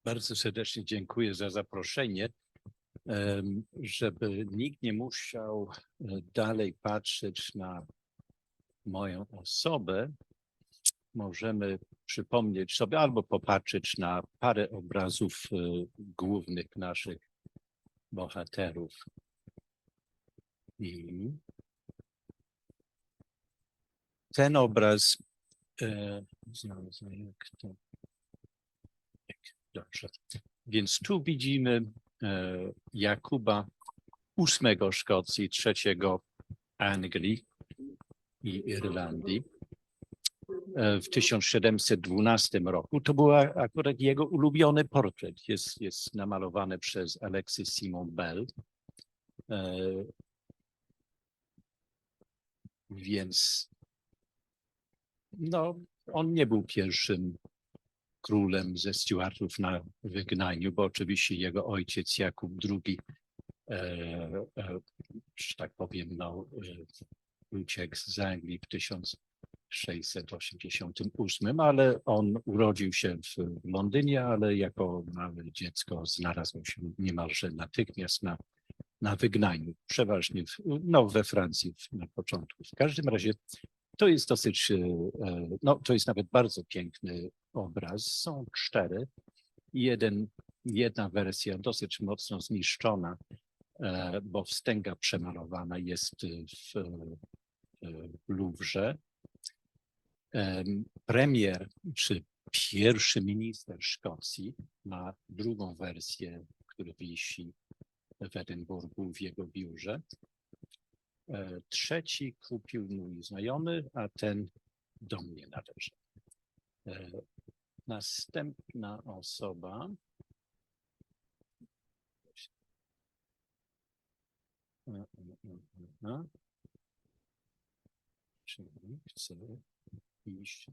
Bardzo serdecznie dziękuję za zaproszenie. Żeby nikt nie musiał dalej patrzeć na moją osobę, możemy przypomnieć sobie albo popatrzeć na parę obrazów głównych naszych bohaterów. I ten obraz, dobrze. Więc tu widzimy Jakuba VIII Szkocji, III Anglii i Irlandii w 1712 roku. To był akurat jego ulubiony portret. Jest namalowany przez Alexis Simon Bell. Więc no, on nie był pierwszym królem ze Stuartów na wygnaniu, bo oczywiście jego ojciec Jakub II, że tak powiem, no, uciekł z Anglii w 1688, ale on urodził się w Londynie, ale jako małe dziecko znalazł się niemalże natychmiast na wygnaniu, przeważnie we Francji na początku. W każdym razie to jest dosyć, no to jest nawet bardzo piękny obraz. Są cztery. Jedna wersja dosyć mocno zniszczona, bo wstęga przemalowana jest w Louvrze. Premier, czy pierwszy minister Szkocji ma drugą wersję, która wisi w Edynburgu w jego biurze. Trzeci kupił mój znajomy, a ten do mnie należy. Następna osoba. Czyli chcę iść.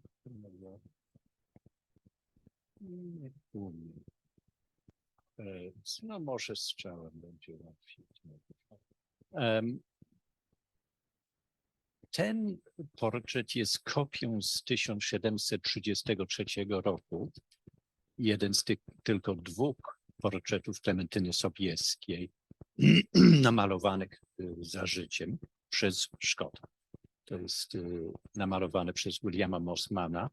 Nie umiem. No może strzałem będzie łatwiej. Ten portret jest kopią z 1733 roku. Jeden z tych tylko dwóch portretów Klementyny Sobieskiej namalowanych za życiem przez Szkota. To jest namalowane przez Williama Mossmana.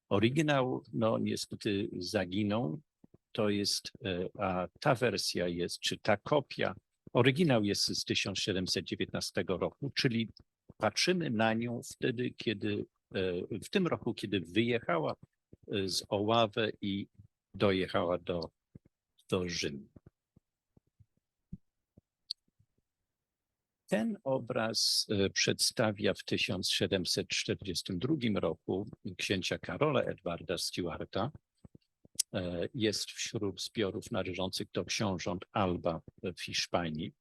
Oryginał, no niestety zaginął. To jest, a ta wersja jest, czy ta kopia, oryginał jest z 1719 roku, czyli patrzymy na nią wtedy, kiedy, w tym roku, kiedy wyjechała z Oławy i dojechała do Rzymu. Ten obraz przedstawia w 1742 roku księcia Karola Edwarda Stuarta. Jest wśród zbiorów należących do książąt Alba w Hiszpanii.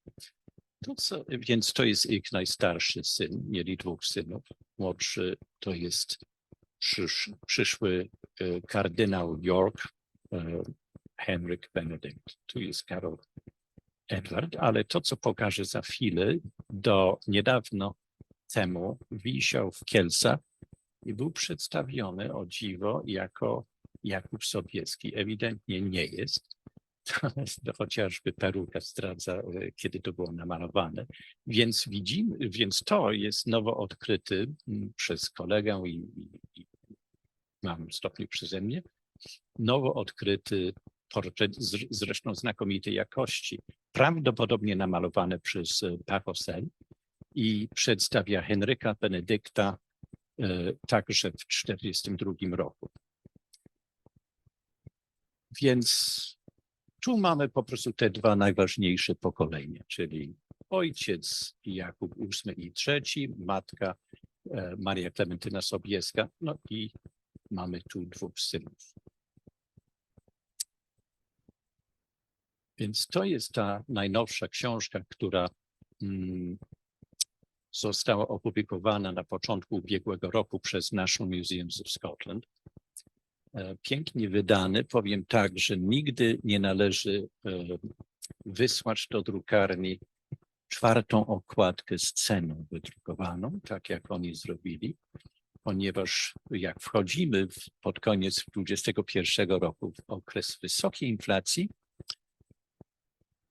Więc to jest ich najstarszy syn, mieli dwóch synów. Młodszy to jest przyszły kardynał York, Henryk Benedikt. Tu jest Karol Edward, ale to, co pokażę za chwilę, do niedawno temu wisiał w Kielcach i był przedstawiony, o dziwo, jako Jakub Sobieski. Ewidentnie nie jest. To chociażby peruka zdradza, kiedy to było namalowane. Więc widzimy, więc to jest nowo odkryty przez kolegę i mam stopniu przeze mnie, nowo odkryty portret, zresztą znakomitej jakości, prawdopodobnie namalowany przez Pachosel i przedstawia Henryka Benedykta także w 1942 roku. Więc tu mamy po prostu te dwa najważniejsze pokolenia, czyli ojciec Jakub VIII i III, matka Maria Klementyna Sobieska, no i mamy tu dwóch synów. Więc to jest ta najnowsza książka, która została opublikowana na początku ubiegłego roku przez National Museums of Scotland. Pięknie wydany. Powiem tak, że nigdy nie należy wysłać do drukarni czwartą okładkę z ceną wydrukowaną, tak jak oni zrobili, ponieważ jak wchodzimy pod koniec 2021 roku w okres wysokiej inflacji,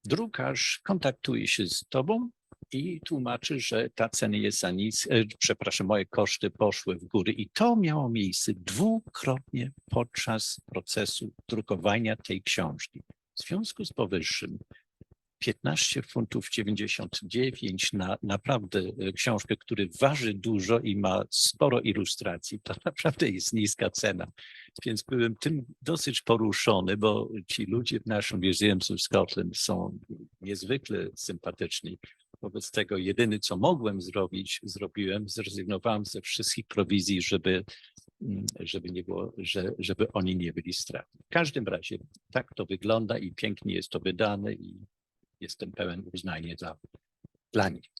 drukarz kontaktuje się z tobą i tłumaczy, że ta cena jest za niska, przepraszam, moje koszty poszły w górę. I to miało miejsce dwukrotnie podczas procesu drukowania tej książki. W związku z powyższym 15 funtów 99 na naprawdę książkę, która waży dużo i ma sporo ilustracji, to naprawdę jest niska cena. Więc byłem tym dosyć poruszony, bo ci ludzie w naszym Museum of Scotland są niezwykle sympatyczni. Wobec tego jedyne, co mogłem zrobić, zrobiłem, zrezygnowałem ze wszystkich prowizji, żeby nie było, żeby oni nie byli stratni. W każdym razie tak to wygląda i pięknie jest to wydane i jestem pełen uznania dla nich.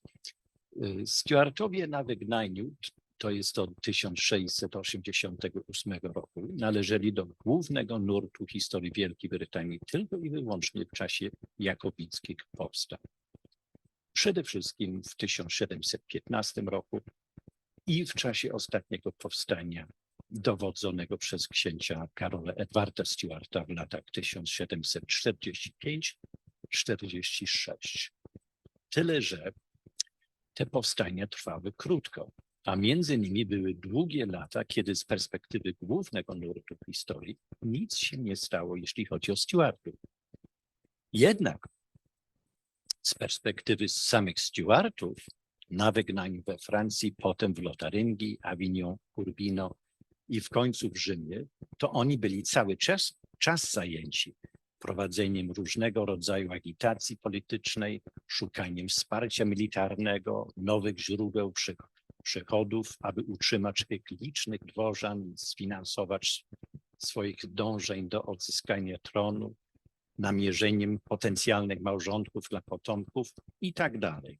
Stuartowie na wygnaniu, to jest od 1688 roku, należeli do głównego nurtu historii Wielkiej Brytanii tylko i wyłącznie w czasie jakobickich powstań. Przede wszystkim w 1715 roku i w czasie ostatniego powstania dowodzonego przez księcia Karola Edwarda Stuarta w latach 1745-46. Tyle, że te powstania trwały krótko, a między nimi były długie lata, kiedy z perspektywy głównego nurtu historii nic się nie stało, jeśli chodzi o Stuartów. Jednak z perspektywy samych Stuartów na wygnaniu we Francji, potem w Lotaryngii, Avignon, Urbino i w końcu w Rzymie, to oni byli cały czas zajęci prowadzeniem różnego rodzaju agitacji politycznej, szukaniem wsparcia militarnego, nowych źródeł przychodów, aby utrzymać tych licznych dworzan, sfinansować swoich dążeń do odzyskania tronu, namierzeniem potencjalnych małżonków dla potomków i tak dalej.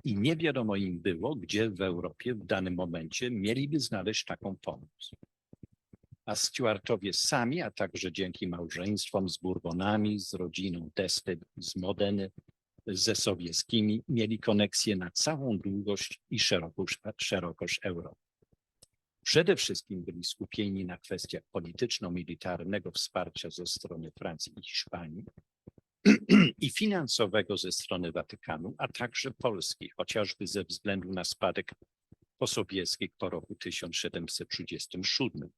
I nie wiadomo im było, gdzie w Europie w danym momencie mieliby znaleźć taką pomoc. A Stuartowie sami, a także dzięki małżeństwom z Bourbonami, z rodziną d'Este, z Modeny, ze Sobieskimi, mieli koneksję na całą długość i szerokość Europy. Przede wszystkim byli skupieni na kwestiach polityczno-militarnego wsparcia ze strony Francji i Hiszpanii i finansowego ze strony Watykanu, a także Polski, chociażby ze względu na spadek posobieskich po roku 1737.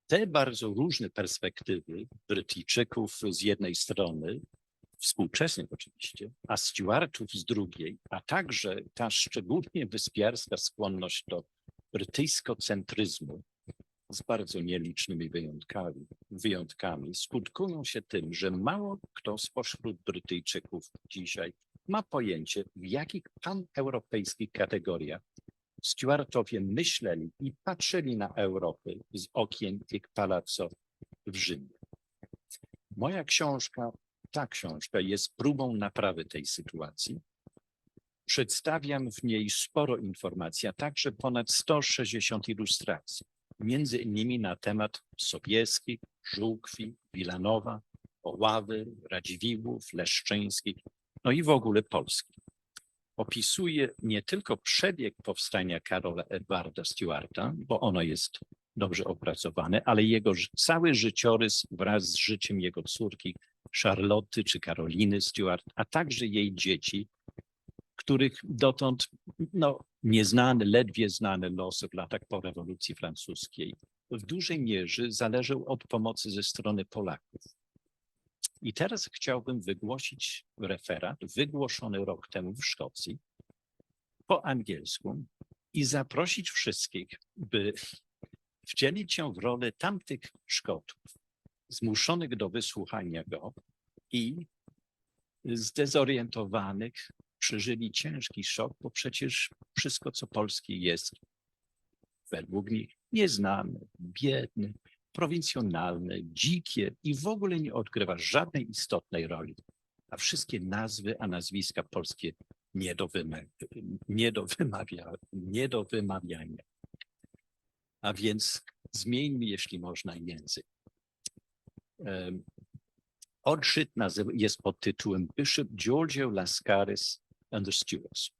Te bardzo różne perspektywy Brytyjczyków z jednej strony, współczesnych oczywiście, a Stuartów z drugiej, a także ta szczególnie wyspiarska skłonność do brytyjskocentryzmu z bardzo nielicznymi wyjątkami skutkują się tym, że mało kto spośród Brytyjczyków dzisiaj ma pojęcie, w jakich paneuropejskich kategoriach Stuartowie myśleli i patrzyli na Europę z okien ich palazzo w Rzymie. Moja książka, ta książka jest próbą naprawy tej sytuacji. Przedstawiam w niej sporo informacji, a także ponad 160 ilustracji, między innymi na temat Sobieskich, Żółkwi, Wilanowa, Oławy, Radziwiłłów, Leszczyńskich, no i w ogóle Polski. Opisuje nie tylko przebieg powstania Karola Edwarda Stuarta, bo ono jest dobrze opracowane, ale jego cały życiorys wraz z życiem jego córki Charlotte czy Karoliny Stuart, a także jej dzieci, których dotąd nieznany, ledwie znany los w latach po rewolucji francuskiej w dużej mierze zależał od pomocy ze strony Polaków. I teraz chciałbym wygłosić referat wygłoszony rok temu w Szkocji po angielsku i zaprosić wszystkich, by wcielić się w rolę tamtych Szkotów, zmuszonych do wysłuchania go i zdezorientowanych przeżyli ciężki szok, bo przecież wszystko, co polskie jest według nich nieznane, biedne, prowincjonalne, dzikie i w ogóle nie odgrywa żadnej istotnej roli. A wszystkie nazwy, a nazwiska polskie nie do wymawiania. A więc zmieńmy, jeśli można, język. Odczyt jest pod tytułem Bishop Giorgio Lascaris and the Stuarts.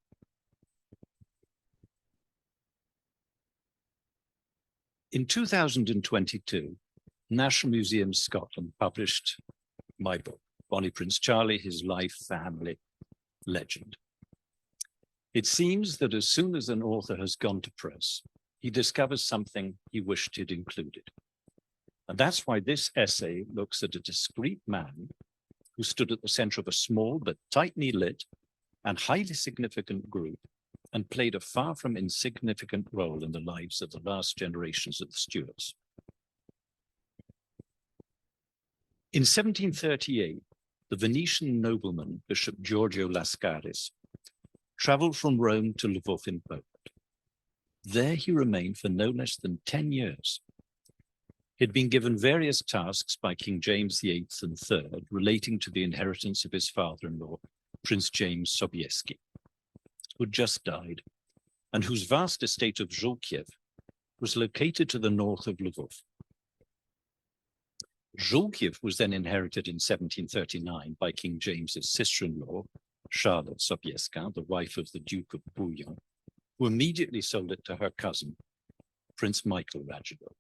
In 2022, National Museum Scotland published my book, Bonnie Prince Charlie, His Life, Family, Legend. It seems that as soon as an author has gone to press, he discovers something he wished he'd included. And that's why this essay looks at a discreet man who stood at the center of a small but tightly lit and highly significant group and played a far from insignificant role in the lives of the last generations of the Stuarts. In 1738, the Venetian nobleman, Bishop Giorgio Lascaris, traveled from Rome to Lvov in Poland. There he remained for no less than 10 years. He'd been given various tasks by King James VIII and III relating to the inheritance of his father-in-law, Prince James Sobieski, who'd just died, and whose vast estate of Żółkiew was located to the north of Lvov. Żółkiew was then inherited in 1739 by King James's sister-in-law, Charlotte Sobieska, the wife of the Duke of Bouillon, who immediately sold it to her cousin, Prince Michael Radziwiłł.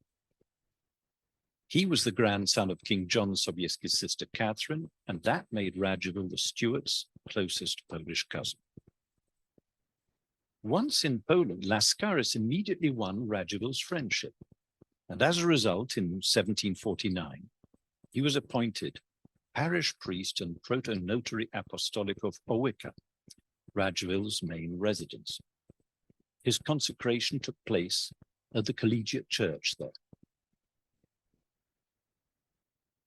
He was the grandson of King John Sobieski's sister Catherine, and that made Radziwiłł the Stuarts' closest Polish cousin. Once in Poland, Lascaris immediately won Radziwiłł's friendship, and as a result, in 1749, he was appointed parish priest and proto-notary apostolic of Ołyka, Radziwiłł's main residence. His consecration took place at the collegiate church there.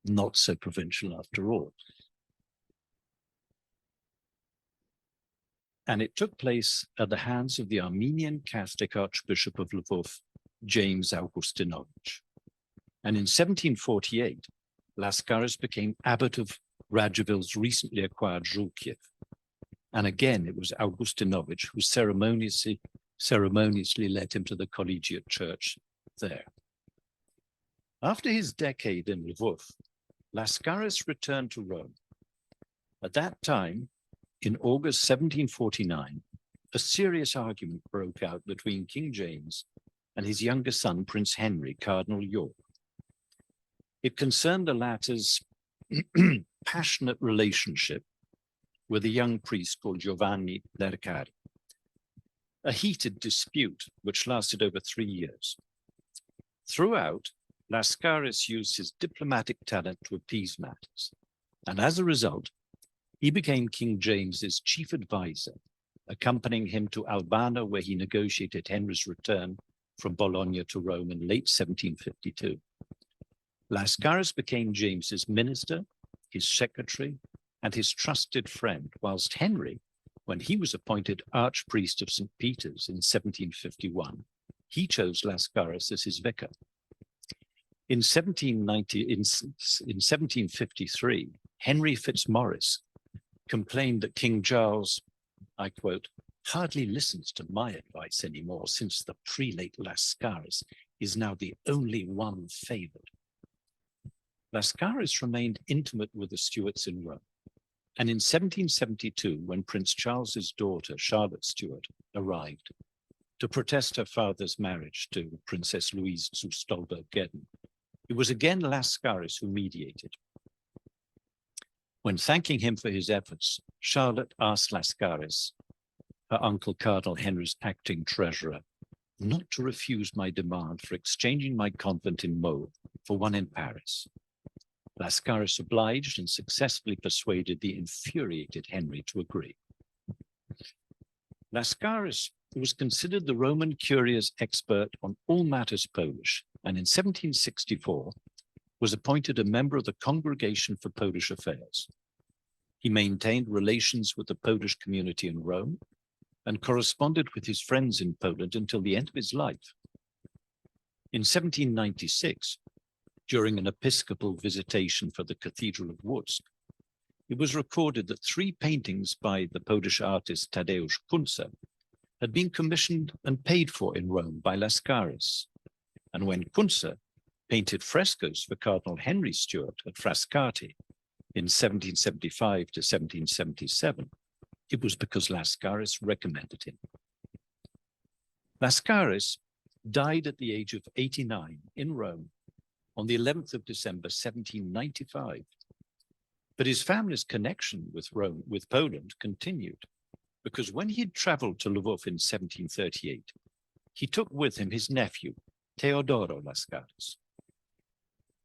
Not so provincial after all. And it took place at the hands of the Armenian Catholic Archbishop of Lvov, James Augustinowicz. And in 1748, Lascaris became abbot of Radziwiłł's recently acquired Żółkiew. And again, it was Augustinowicz who ceremoniously led him to the collegiate church there. After his decade in Lvov, Lascaris returned to Rome. At that time, in August 1749, a serious argument broke out between King James and his younger son, Prince Henry, Cardinal York. It concerned the latter's passionate relationship with a young priest called Giovanni Lercari, a heated dispute which lasted over 3 years. Throughout, Lascaris used his diplomatic talent to appease matters, and as a result, he became King James's chief advisor, accompanying him to Albano, where he negotiated Henry's return from Bologna to Rome in late 1752. Lascaris became James's minister, his secretary, and his trusted friend, whilst Henry, when he was appointed Archpriest of St. Peter's in 1751, he chose Lascaris as his vicar. In 1753, Henry Fitzmaurice complained that King Charles, I quote, hardly listens to my advice anymore since the prelate Lascaris is now the only one favored. Lascaris remained intimate with the Stuarts in Rome. And in 1772, when Prince Charles's daughter, Charlotte Stuart, arrived to protest her father's marriage to Princess Louise zu Stolberg-Gedden, it was again Lascaris who mediated. When thanking him for his efforts, Charlotte asked Lascaris, her uncle Cardinal Henry's acting treasurer, not to refuse my demand for exchanging my convent in Meaux for one in Paris. Lascaris obliged and successfully persuaded the infuriated Henry to agree. Lascaris was considered the Roman curia's expert on all matters Polish, and in 1764 was appointed a member of the Congregation for Polish Affairs. He maintained relations with the Polish community in Rome and corresponded with his friends in Poland until the end of his life. In 1796, during an episcopal visitation for the Cathedral of Łódź, it was recorded that 3 paintings by the Polish artist Tadeusz Kunce had been commissioned and paid for in Rome by Lascaris. And when Kunce painted frescoes for Cardinal Henry Stuart at Frascati in 1775 to 1777, it was because Lascaris recommended him. Lascaris died at the age of 89 in Rome on the 11th of December, 1795. But his family's connection with Rome, with Poland, continued, because when he traveled to Lwów in 1738, he took with him his nephew, Teodoro Lascaris.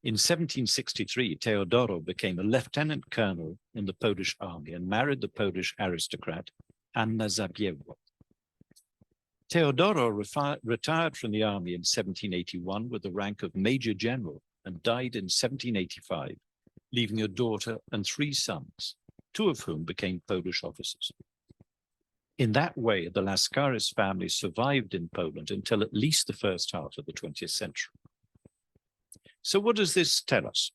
In 1763, Teodoro became a lieutenant colonel in the Polish army and married the Polish aristocrat Anna Zabiegło. Teodoro retired from the army in 1781 with the rank of Major General and died in 1785, leaving a daughter and 3 sons, 2 of whom became Polish officers. In that way, the Lascaris family survived in Poland until at least the first half of the 20th century. So what does this tell us?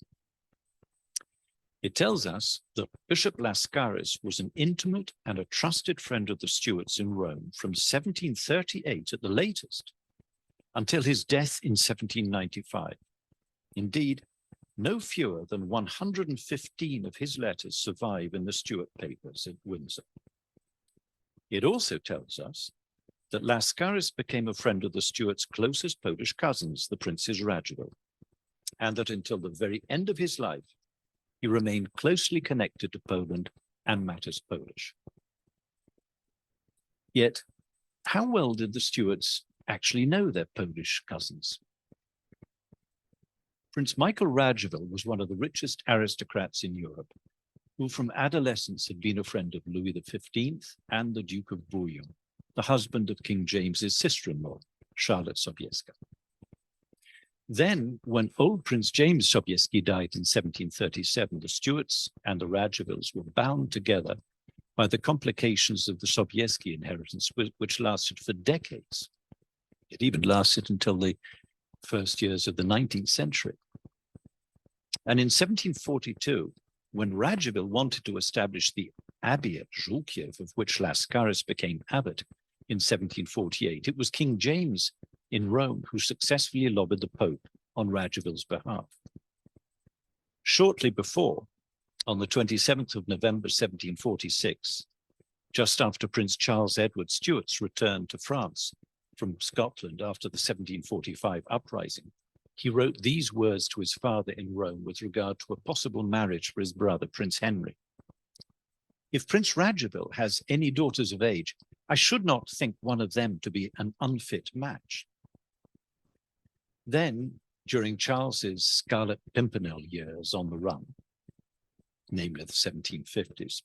It tells us that Bishop Lascaris was an intimate and a trusted friend of the Stuarts in Rome from 1738 at the latest until his death in 1795. Indeed, no fewer than 115 of his letters survive in the Stuart papers at Windsor. It also tells us that Lascaris became a friend of the Stuarts' closest Polish cousins, the Princes Radziwiłł, and that until the very end of his life, he remained closely connected to Poland and matters Polish. Yet, how well did the Stuarts actually know their Polish cousins? Prince Michael Radziwiłł was one of the richest aristocrats in Europe, who from adolescence had been a friend of Louis XV and the Duke of Bouillon, the husband of King James's sister-in-law, Charlotte Sobieska. Then, when old Prince James Sobieski died in 1737, the Stuarts and the Radziwiłłs were bound together by the complications of the Sobieski inheritance, which lasted for decades. It even lasted until the first years of the 19th century. And in 1742, when Radziwiłł wanted to establish the abbey at Żółkiew, of which Lascaris became abbot in 1748, it was King James in Rome who successfully lobbied the Pope on Radziwiłł's behalf. Shortly before, on the 27th of November 1746, just after Prince Charles Edward Stuart's return to France from Scotland after the 1745 uprising, he wrote these words to his father in Rome with regard to a possible marriage for his brother, Prince Henry. If Prince Radziwiłł has any daughters of age, I should not think one of them to be an unfit match. Then, during Charles's Scarlet Pimpernel years on the run, namely the 1750s,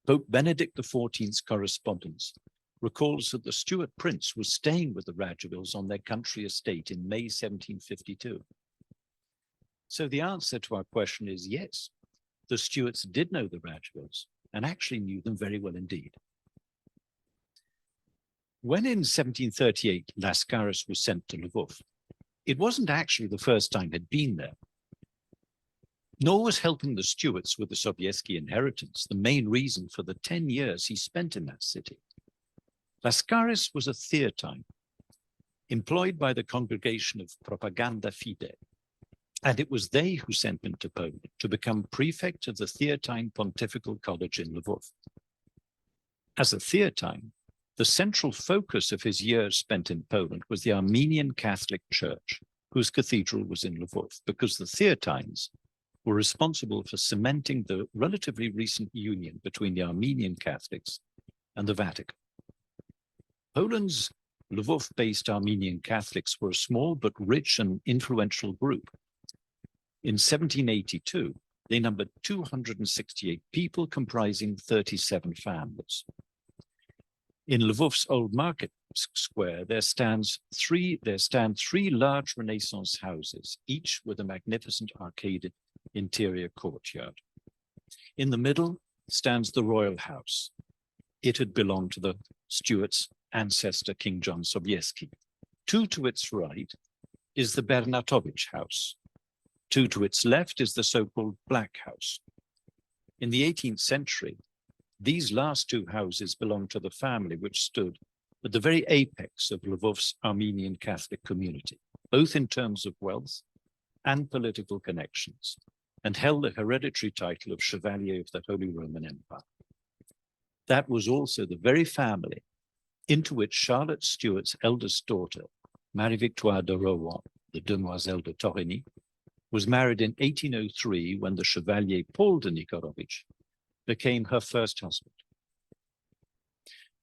Pope Benedict XIV's correspondence recalls that the Stuart prince was staying with the Radziwiłls on their country estate in May 1752. So the answer to our question is yes, the Stuarts did know the Radziwiłls and actually knew them very well indeed. When in 1738 Lascaris was sent to Lwów, it wasn't actually the first time he'd been there. Nor was helping the Stuarts with the Sobieski inheritance the main reason for the 10 years he spent in that city. Lascaris was a Theatine, employed by the Congregation of Propaganda Fide, and it was they who sent him to Poland to become prefect of the Theatine Pontifical College in Lwów. As a Theatine, the central focus of his years spent in Poland was the Armenian Catholic Church, whose cathedral was in Lwów, because the Theatines were responsible for cementing the relatively recent union between the Armenian Catholics and the Vatican. Poland's Lwów-based Armenian Catholics were a small but rich and influential group. In 1782, they numbered 268 people comprising 37 families. In Lwów's Old Market Square, there stand three large Renaissance houses, each with a magnificent arcaded interior courtyard. In the middle stands the Royal House. It had belonged to the Stuarts' ancestor, King John Sobieski. 2 to its right is the Bernatowicz House. 2 to its left is the so-called Black House. In the 18th century, these last 2 houses belonged to the family which stood at the very apex of Lwów's Armenian Catholic community, both in terms of wealth and political connections, and held the hereditary title of Chevalier of the Holy Roman Empire. That was also the very family into which Charlotte Stuart's eldest daughter, Marie-Victoire de Rohan, the Demoiselle de Torigny, was married in 1803 when the Chevalier Paul de Nicorovitch became her first husband.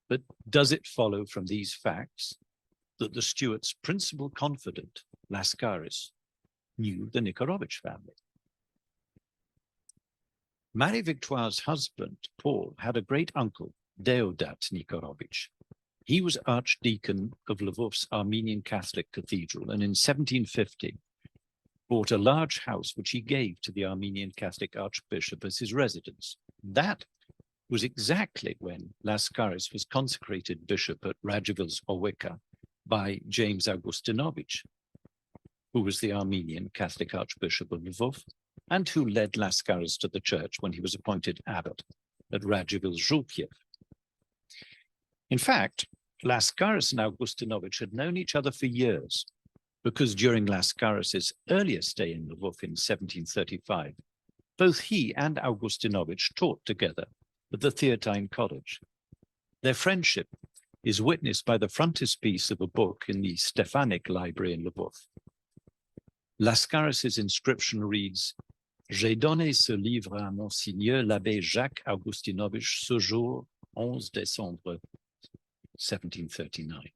But does it follow from these facts that the Stuarts' principal confidant, Lascaris, knew the Nicorovitch family? Marie-Victoire's husband, Paul, had a great uncle, Deodat Nicorovitch. He was Archdeacon of Lvov's Armenian Catholic Cathedral, and in 1750 bought a large house which he gave to the Armenian Catholic Archbishop as his residence. That was exactly when Lascaris was consecrated bishop at Radzivill's Owica by James Augustinovich, who was the Armenian Catholic Archbishop of Lvov, and who led Lascaris to the church when he was appointed abbot at Radzivill's Żółkiew. In fact, Lascaris and Augustinovich had known each other for years, because during Lascaris's earlier stay in Lvov in 1735, both he and Augustinovich taught together at the Theatine College. Their friendship is witnessed by the frontispiece of a book in the Stefanik Library in Lvov. Lascaris's inscription reads, "J'ai donné ce livre à Monseigneur l'abbé Jacques Augustinovich ce jour 11 décembre 1739.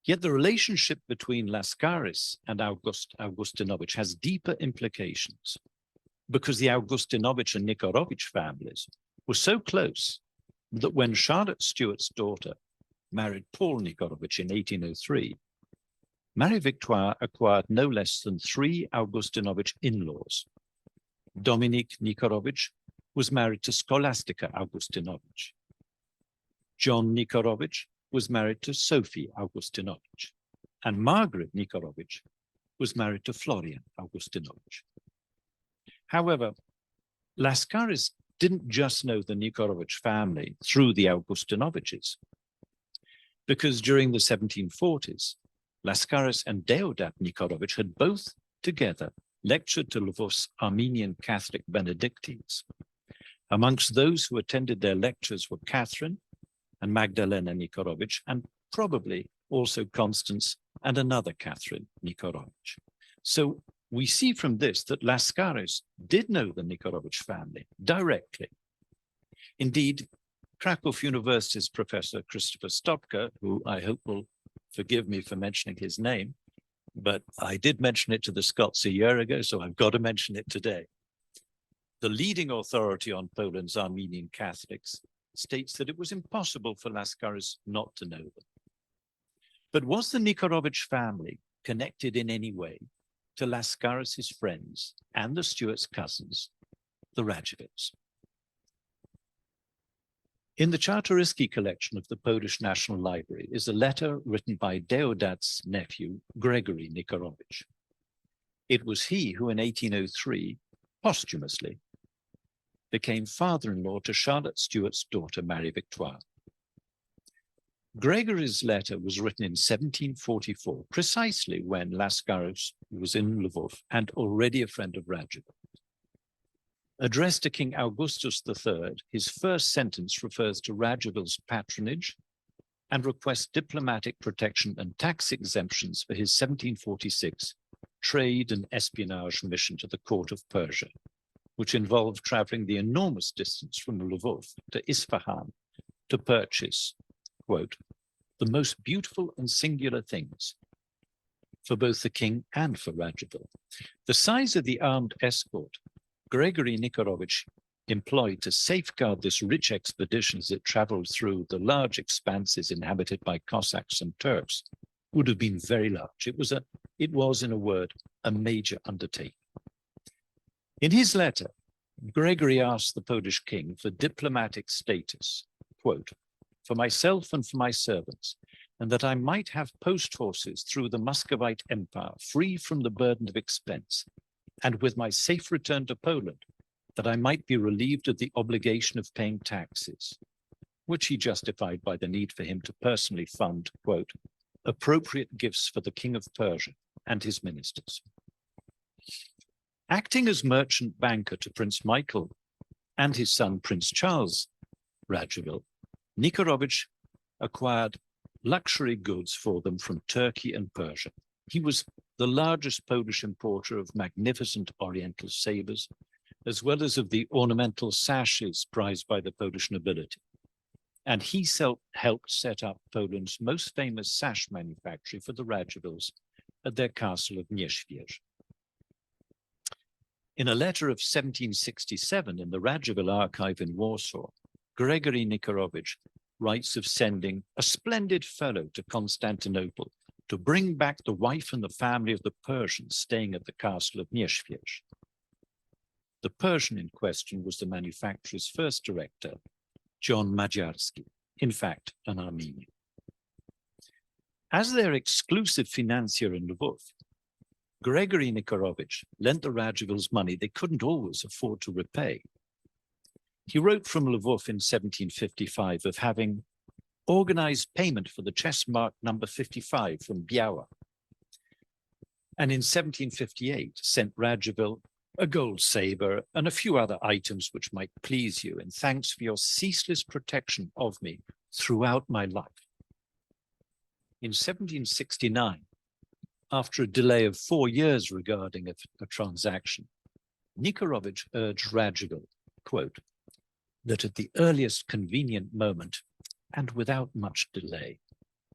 Yet the relationship between Lascaris and Augustinovich has deeper implications, because the Augustinovich and Nicorovitch families were so close that when Charlotte Stuart's daughter married Paul Nicorovitch in 1803, Marie-Victoire acquired no less than 3 Augustinovich in-laws. Dominique Nicorovitch was married to Scholastica Augustinovich. John Nicorovitch was married to Sophie Augustinovich, and Margaret Nicorovitch was married to Florian Augustinovich. However, Lascaris didn't just know the Nicorovitch family through the Augustinoviches, because during the 1740s, Lascaris and Deodat Nicorovitch had both together lectured to Lvov's Armenian Catholic Benedictines. Amongst those who attended their lectures were Catherine and Magdalena Nicorovitch, and probably also Constance and another Catherine Nicorovitch. So we see from this that Lascaris did know the Nicorovitch family directly. Indeed, Krakow University's Professor Christopher Stopka, who I hope will forgive me for mentioning his name, but I did mention it to the Scots a year ago, so I've got to mention it today. The leading authority on Poland's Armenian Catholics states that it was impossible for Lascaris not to know them. But was the Nicorovitch family connected in any way to Lascaris's friends and the Stuarts' cousins, the Radzivills? In the Czartoryski collection of the Polish National Library is a letter written by Deodat's nephew, Gregory Nicorovitch. It was he who in 1803, posthumously, became father-in-law to Charlotte Stuart's daughter, Marie-Victoire. Gregory's letter was written in 1744, precisely when Lascaris was in Lvov and already a friend of Radziwill. Addressed to King Augustus III, his first sentence refers to Radzivill's patronage and requests diplomatic protection and tax exemptions for his 1746 trade and espionage mission to the court of Persia, which involved traveling the enormous distance from Lvov to Isfahan to purchase, quote, the most beautiful and singular things for both the king and for Radziwill. The size of the armed escort Gregory Nicorovitch employed to safeguard this rich expedition as it traveled through the large expanses inhabited by Cossacks and Turks would have been very large. It was, in a word, a major undertaking. In his letter, Gregory asked the Polish king for diplomatic status, quote, for myself and for my servants, and that I might have post horses through the Muscovite Empire, free from the burden of expense, and with my safe return to Poland, that I might be relieved of the obligation of paying taxes, which he justified by the need for him to personally fund, quote, appropriate gifts for the King of Persia and his ministers. Acting as merchant banker to Prince Michael and his son Prince Charles Radziwill, Nicorovitch acquired luxury goods for them from Turkey and Persia. He was the largest Polish importer of magnificent Oriental sabers, as well as of the ornamental sashes prized by the Polish nobility. And he helped set up Poland's most famous sash manufactory for the Radzivills at their castle of Nieszwierz. In a letter of 1767 in the Radziwill archive in Warsaw, Gregory Nikorowicz writes of sending a splendid fellow to Constantinople to bring back the wife and the family of the Persians staying at the castle of Nieszwierz. The Persian in question was the manufacturer's first director, John Madziarski, in fact, an Armenian. As their exclusive financier in Lvov, Gregory Nikorowicz lent the Radzivills money they couldn't always afford to repay. He wrote from Lvov in 1755 of having organized payment for the chess mark number 55 from Biała, and in 1758 sent Radziwill a gold saber and a few other items which might please you, in thanks for your ceaseless protection of me throughout my life. In 1769, after a delay of 4 years regarding a transaction, Nikorowicz urged Radziwill, quote, that at the earliest convenient moment and without much delay,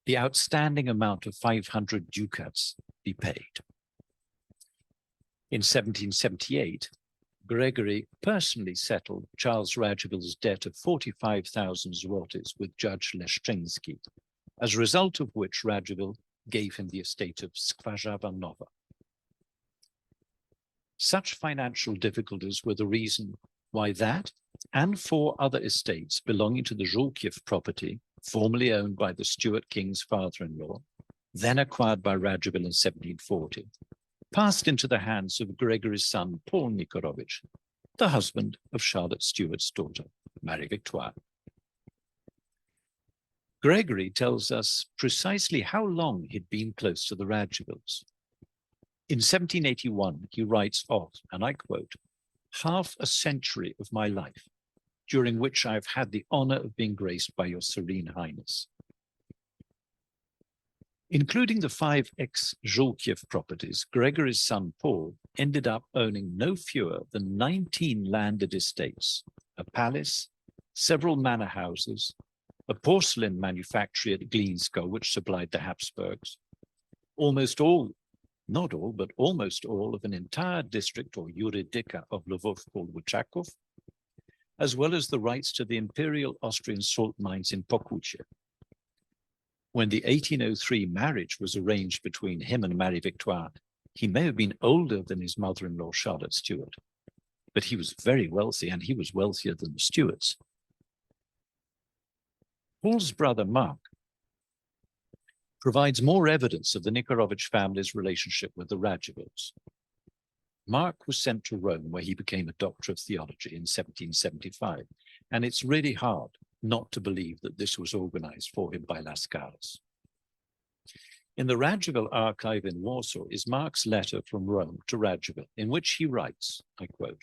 the outstanding amount of 500 ducats be paid. In 1778, Gregory personally settled Charles Radzivill's debt of 45,000 zlotys with Judge Leszczyński, as a result of which Radziwill gave him the estate of Skwarzawa Nowa. Such financial difficulties were the reason why that and 4 other estates belonging to the Żółkiew property, formerly owned by the Stuart king's father-in-law, then acquired by Radziwill in 1740, passed into the hands of Gregory's son, Paul Nikorowicz, the husband of Charlotte Stuart's daughter, Marie Victoire. Gregory tells us precisely how long he'd been close to the Radzivills. In 1781, he writes of, and I quote, "half a century of my life, during which I've had the honor of being graced by your Serene Highness." Including the 5 ex-Żółkiew properties, Gregory's son Paul ended up owning no fewer than 19 landed estates, a palace, several manor houses, a porcelain manufactory at Glinsko, which supplied the Habsburgs, almost all, not all, but almost all of an entire district or jurydyka of Lvov called Łychaków, as well as the rights to the Imperial Austrian salt mines in Pokucie. When the 1803 marriage was arranged between him and Marie Victoire, he may have been older than his mother-in-law, Charlotte Stuart, but he was very wealthy, and he was wealthier than the Stuarts. Paul's brother, Mark, provides more evidence of the Nikorowicz family's relationship with the Radzivills. Mark was sent to Rome, where he became a doctor of theology in 1775, and it's really hard not to believe that this was organized for him by Lascaris. In the Radziwill archive in Warsaw is Mark's letter from Rome to Radziwill, in which he writes, I quote,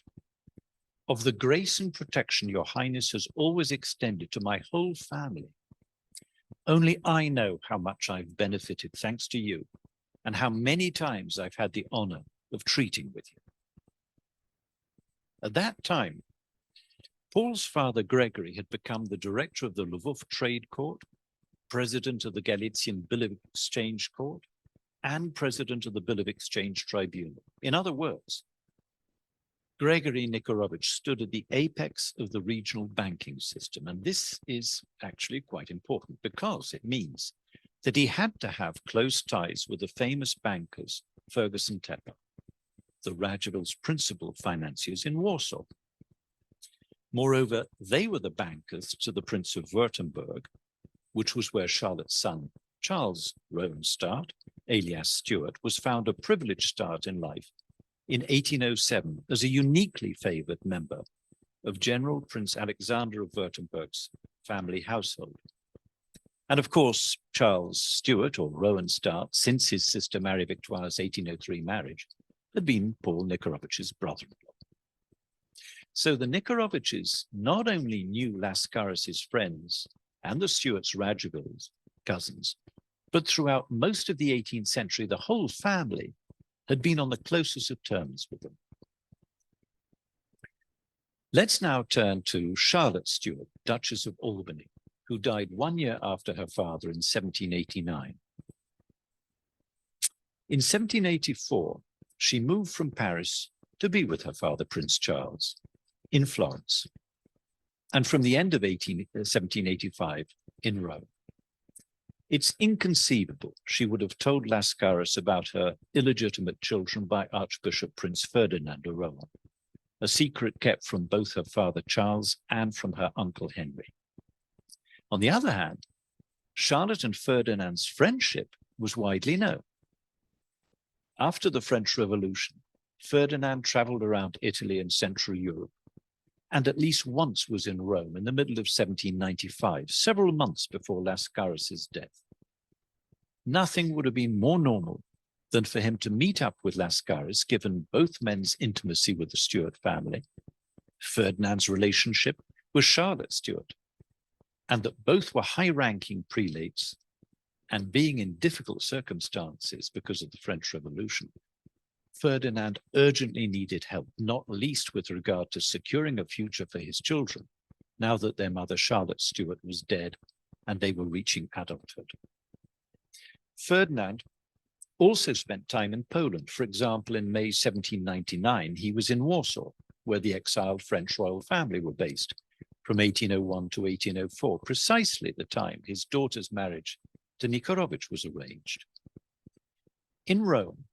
"Of the grace and protection your Highness has always extended to my whole family, only I know how much I've benefited thanks to you, and how many times I've had the honor of treating with you." At that time, Paul's father Gregory had become the director of the Lvov Trade Court, president of the Galician Bill of Exchange Court, and president of the Bill of Exchange Tribunal. In other words, Gregory Nikorowicz stood at the apex of the regional banking system. And this is actually quite important because it means that he had to have close ties with the famous bankers, Ferguson Tepper, the Radzivill's principal financiers in Warsaw. Moreover, they were the bankers to the Prince of Württemberg, which was where Charlotte's son, Charles Rohenstadt, alias Stuart, was found a privileged start in life in 1807 as a uniquely favored member of General Prince Alexander of Württemberg's family household. And of course, Charles Stuart, or Rohenstadt, since his sister Marie Victoire's 1803 marriage, had been Paul Nikorovich's brother-in-law. So the Nikoroviches not only knew Lascaris' friends and the Stuarts' Radzivills, cousins, but throughout most of the 18th century, the whole family had been on the closest of terms with them. Let's now turn to Charlotte Stuart, Duchess of Albany, who died 1 year after her father in 1789. In 1784, she moved from Paris to be with her father, Prince Charles, in Florence, and from the end of 1785 in Rome. It's inconceivable she would have told Lascaris about her illegitimate children by Archbishop Prince Ferdinand of Rohan, a secret kept from both her father Charles and from her uncle Henry. On the other hand, Charlotte and Ferdinand's friendship was widely known. After the French Revolution, Ferdinand traveled around Italy and Central Europe, and at least once was in Rome in the middle of 1795, several months before Lascaris' death. Nothing would have been more normal than for him to meet up with Lascaris, given both men's intimacy with the Stuart family, Ferdinand's relationship with Charlotte Stuart, and that both were high-ranking prelates, and being in difficult circumstances because of the French Revolution, Ferdinand urgently needed help, not least with regard to securing a future for his children, now that their mother Charlotte Stuart was dead and they were reaching adulthood. Ferdinand also spent time in Poland. For example, in May 1799, he was in Warsaw, where the exiled French royal family were based, from 1801 to 1804, precisely at the time his daughter's marriage to Nikorowicz was arranged. In Rome,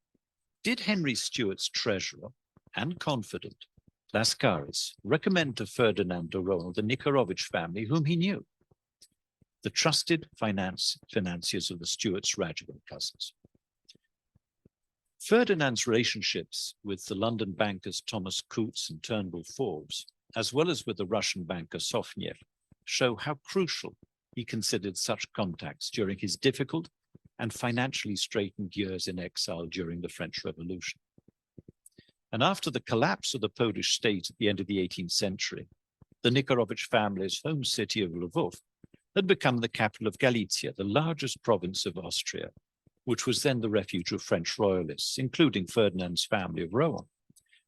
did Henry Stuart's treasurer and confidant, Lascaris, recommend to Ferdinand de Rohan the Nikorowicz family, whom he knew, the trusted financiers of the Stuarts' Radziwill cousins? Ferdinand's relationships with the London bankers Thomas Coutts and Turnbull Forbes, as well as with the Russian banker Sofiev, show how crucial he considered such contacts during his difficult and financially straitened years in exile during the French Revolution. And after the collapse of the Polish state at the end of the 18th century, the Nikorowicz family's home city of Lwów had become the capital of Galicia, the largest province of Austria, which was then the refuge of French royalists, including Ferdinand's family of Rohan,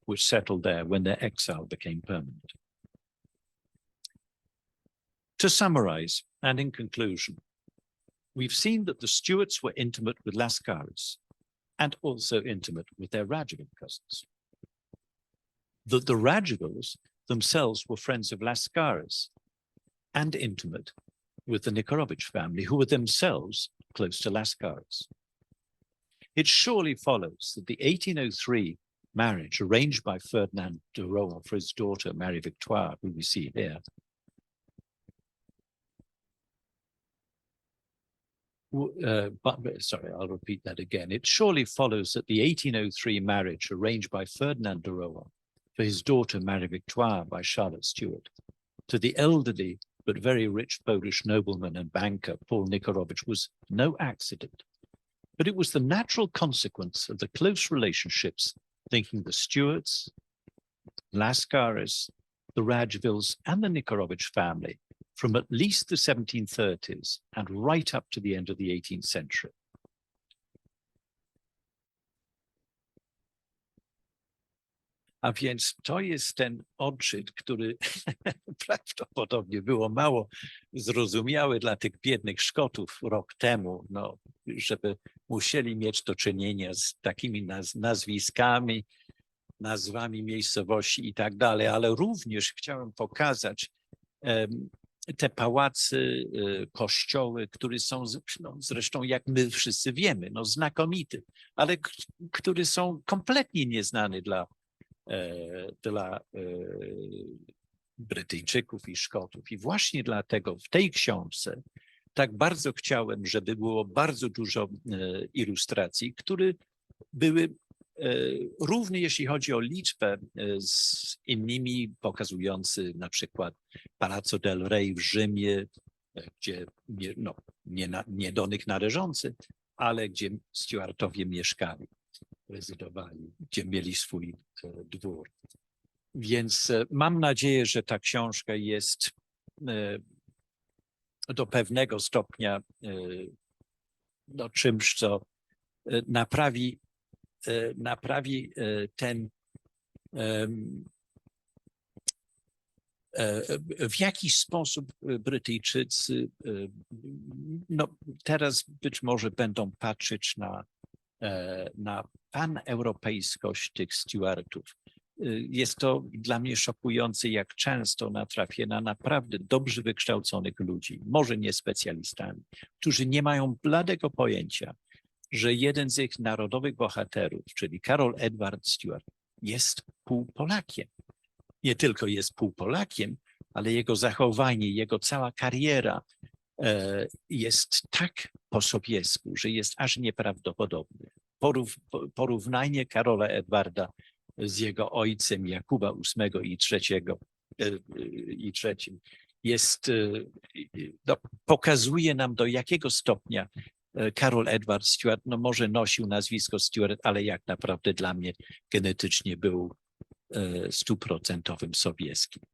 which settled there when their exile became permanent. To summarize, and in conclusion, we've seen that the Stuarts were intimate with Lascaris and also intimate with their Radziwill cousins. That the Radziwills themselves were friends of Lascaris and intimate with the Nikorowicz family, who were themselves close to Lascaris. It surely follows that the 1803 marriage arranged by Ferdinand de Rohan for his daughter, Marie Victoire, who we see here, sorry, I'll repeat that again. It surely follows that the 1803 marriage arranged by Ferdinand de Rohan for his daughter, Marie Victoire, by Charlotte Stuart, to the elderly but very rich Polish nobleman and banker, Paul Nikorowicz, was no accident, but it was the natural consequence of the close relationships linking the Stuarts, Lascaris, the Radziwills, and the Nikorowicz family from at least the 1730s and right up to the end of the 18th century. A więc to jest ten odczyt, który prawdopodobnie było mało zrozumiały dla tych biednych Szkotów rok temu, no, żeby musieli mieć do czynienia z takimi nazwiskami, nazwami miejscowości i tak dalej, ale również chciałem pokazać te pałace, kościoły, które są, no, zresztą jak my wszyscy wiemy, no, znakomite, ale które są kompletnie nieznane dla Brytyjczyków i Szkotów. I właśnie dlatego w tej książce tak bardzo chciałem, żeby było bardzo dużo ilustracji, które były równie, jeśli chodzi o liczbę, z innymi, pokazujący na przykład Palazzo del Rey w Rzymie, gdzie no, nie do nich należący, ale gdzie Stuartowie mieszkali, rezydowali, gdzie mieli swój dwór. Więc mam nadzieję, że ta książka jest do pewnego stopnia no, czymś, co naprawi ten w jakiś sposób Brytyjczycy no, teraz być może będą patrzeć na paneuropejskość tych Stuartów. Jest to dla mnie szokujące, jak często natrafię na naprawdę dobrze wykształconych ludzi, może nie specjalistami, którzy nie mają bladego pojęcia, że jeden z ich narodowych bohaterów, czyli Karol Edward Stuart, jest półpolakiem. Nie tylko jest półpolakiem, ale jego zachowanie, jego cała kariera jest tak po sowiecku, że jest aż nieprawdopodobne. Porównanie Karola Edwarda z jego ojcem Jakuba VIII i III jest, no, pokazuje nam, do jakiego stopnia Karol Edward Stuart, no może nosił nazwisko Stuart, ale jak naprawdę dla mnie genetycznie był 100% sowieckim.